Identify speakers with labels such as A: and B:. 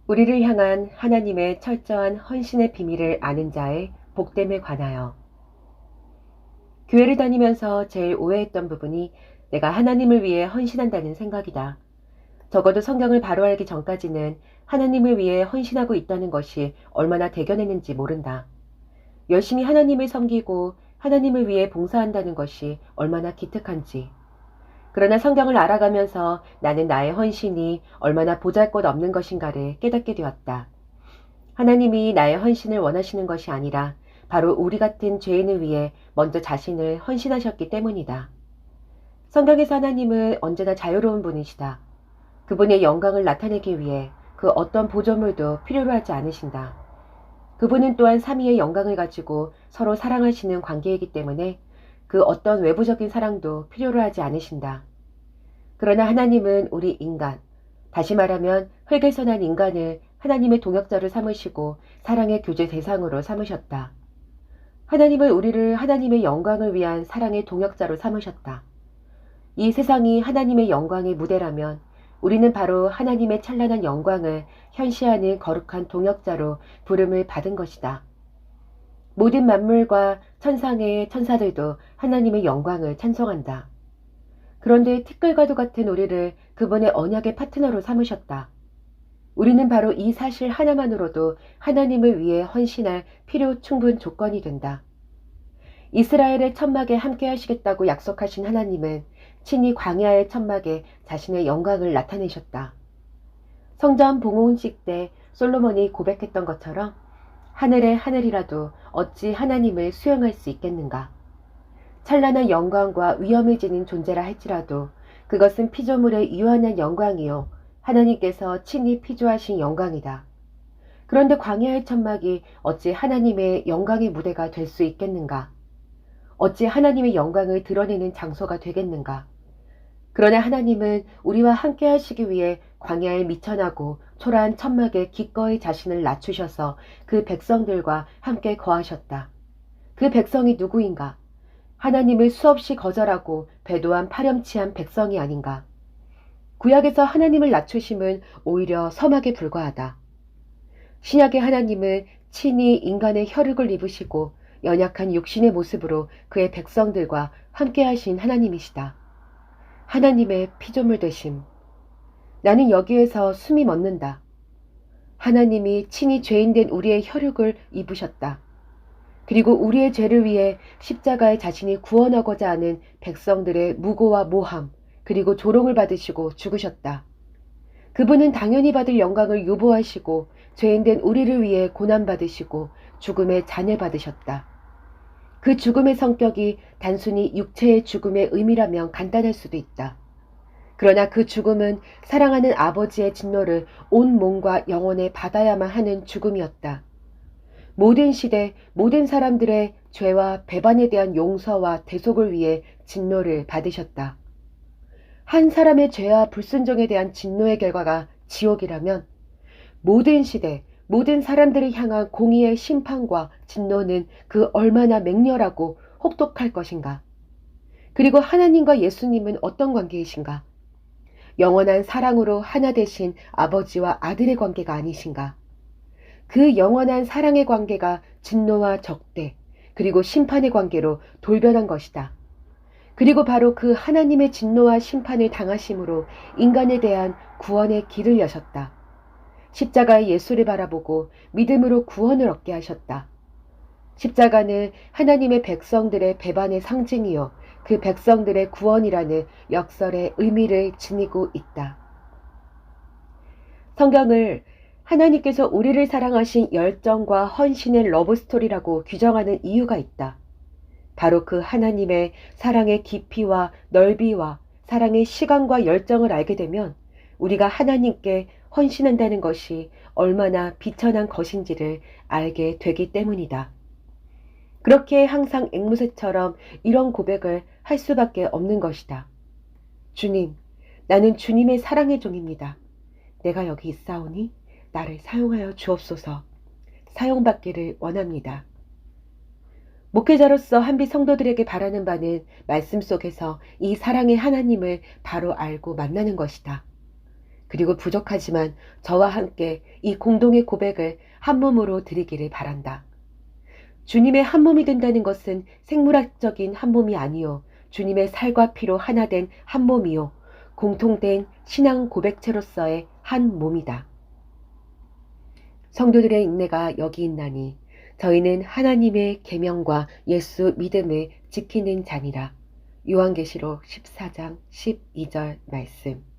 A: 우리를 향한 하나님의 철저한 헌신의 비밀을 아는 자의 복됨에 관하여. 교회를 다니면서 제일 오해했던 부분이 내가 하나님을 위해 헌신한다는 생각이다. 적어도 성경을 바로 알기 전까지는 하나님을 위해 헌신하고 있다는 것이 얼마나 대견했는지 모른다. 열심히 하나님을 섬기고 하나님을 위해 봉사한다는 것이 얼마나 기특한지. 그러나 성경을 알아가면서 나는 나의 헌신이 얼마나 보잘것없는 것인가를 깨닫게 되었다. 하나님이 나의 헌신을 원하시는 것이 아니라 바로 우리 같은 죄인을 위해 먼저 자신을 헌신하셨기 때문이다. 성경에서 하나님은 언제나 자유로운 분이시다. 그분의 영광을 나타내기 위해 그 어떤 보조물도 필요로 하지 않으신다. 그분은 또한 삼위의 영광을 가지고 서로 사랑하시는 관계이기 때문에 그 어떤 외부적인 사랑도 필요로 하지 않으신다. 그러나 하나님은 우리 인간, 다시 말하면 흙에서 난 인간을 하나님의 동역자로 삼으시고 사랑의 교제 대상으로 삼으셨다. 하나님은 우리를 하나님의 영광을 위한 사랑의 동역자로 삼으셨다. 이 세상이 하나님의 영광의 무대라면 우리는 바로 하나님의 찬란한 영광을 현시하는 거룩한 동역자로 부름을 받은 것이다. 모든 만물과 천상의 천사들도 하나님의 영광을 찬송한다. 그런데 티끌과도 같은 우리를 그분의 언약의 파트너로 삼으셨다. 우리는 바로 이 사실 하나만으로도 하나님을 위해 헌신할 필요 충분 조건이 된다. 이스라엘의 천막에 함께 하시겠다고 약속하신 하나님은 친히 광야의 천막에 자신의 영광을 나타내셨다. 성전 봉헌식 때 솔로몬이 고백했던 것처럼 하늘의 하늘이라도 어찌 하나님을 수용할 수 있겠는가. 찬란한 영광과 위엄을 지닌 존재라 할지라도 그것은 피조물의 유한한 영광이요 하나님께서 친히 피조하신 영광이다. 그런데 광야의 천막이 어찌 하나님의 영광의 무대가 될 수 있겠는가? 어찌 하나님의 영광을 드러내는 장소가 되겠는가? 그러나 하나님은 우리와 함께 하시기 위해 광야에 미천하고 초라한 천막에 기꺼이 자신을 낮추셔서 그 백성들과 함께 거하셨다. 그 백성이 누구인가? 하나님을 수없이 거절하고 배도한 파렴치한 백성이 아닌가? 구약에서 하나님을 낮추심은 오히려 섬하게 불과하다. 신약의 하나님은 친히 인간의 혈육을 입으시고 연약한 육신의 모습으로 그의 백성들과 함께 하신 하나님이시다. 하나님의 피조물 되심. 나는 여기에서 숨이 멎는다. 하나님이 친히 죄인된 우리의 혈육을 입으셨다. 그리고 우리의 죄를 위해 십자가에 자신이 구원하고자 하는 백성들의 무고와 모함, 그리고 조롱을 받으시고 죽으셨다. 그분은 당연히 받을 영광을 유보하시고 죄인된 우리를 위해 고난받으시고 죽음의 잔을 받으셨다. 그 죽음의 성격이 단순히 육체의 죽음의 의미라면 간단할 수도 있다. 그러나 그 죽음은 사랑하는 아버지의 진노를 온 몸과 영혼에 받아야만 하는 죽음이었다. 모든 시대, 모든 사람들의 죄와 배반에 대한 용서와 대속을 위해 진노를 받으셨다. 한 사람의 죄와 불순종에 대한 진노의 결과가 지옥이라면 모든 시대, 모든 사람들을 향한 공의의 심판과 진노는 그 얼마나 맹렬하고 혹독할 것인가. 그리고 하나님과 예수님은 어떤 관계이신가? 영원한 사랑으로 하나 되신 아버지와 아들의 관계가 아니신가? 그 영원한 사랑의 관계가 진노와 적대, 그리고 심판의 관계로 돌변한 것이다. 그리고 바로 그 하나님의 진노와 심판을 당하심으로 인간에 대한 구원의 길을 여셨다. 십자가의 예수를 바라보고 믿음으로 구원을 얻게 하셨다. 십자가는 하나님의 백성들의 배반의 상징이요 그 백성들의 구원이라는 역설의 의미를 지니고 있다. 성경을 하나님께서 우리를 사랑하신 열정과 헌신의 러브스토리라고 규정하는 이유가 있다. 바로 그 하나님의 사랑의 깊이와 넓이와 사랑의 시간과 열정을 알게 되면 우리가 하나님께 헌신한다는 것이 얼마나 비천한 것인지를 알게 되기 때문이다. 그렇게 항상 앵무새처럼 이런 고백을 할 수밖에 없는 것이다. 주님, 나는 주님의 사랑의 종입니다. 내가 여기 있사오니 나를 사용하여 주옵소서. 사용받기를 원합니다. 목회자로서 한빛 성도들에게 바라는 바는 말씀 속에서 이 사랑의 하나님을 바로 알고 만나는 것이다. 그리고 부족하지만 저와 함께 이 공동의 고백을 한 몸으로 드리기를 바란다. 주님의 한 몸이 된다는 것은 생물학적인 한 몸이 아니요 주님의 살과 피로 하나 된 한 몸이요 공통된 신앙 고백체로서의 한 몸이다. 성도들의 인내가 여기 있나니 저희는 하나님의 계명과 예수 믿음을 지키는 자니라. 요한계시록 14장 12절 말씀.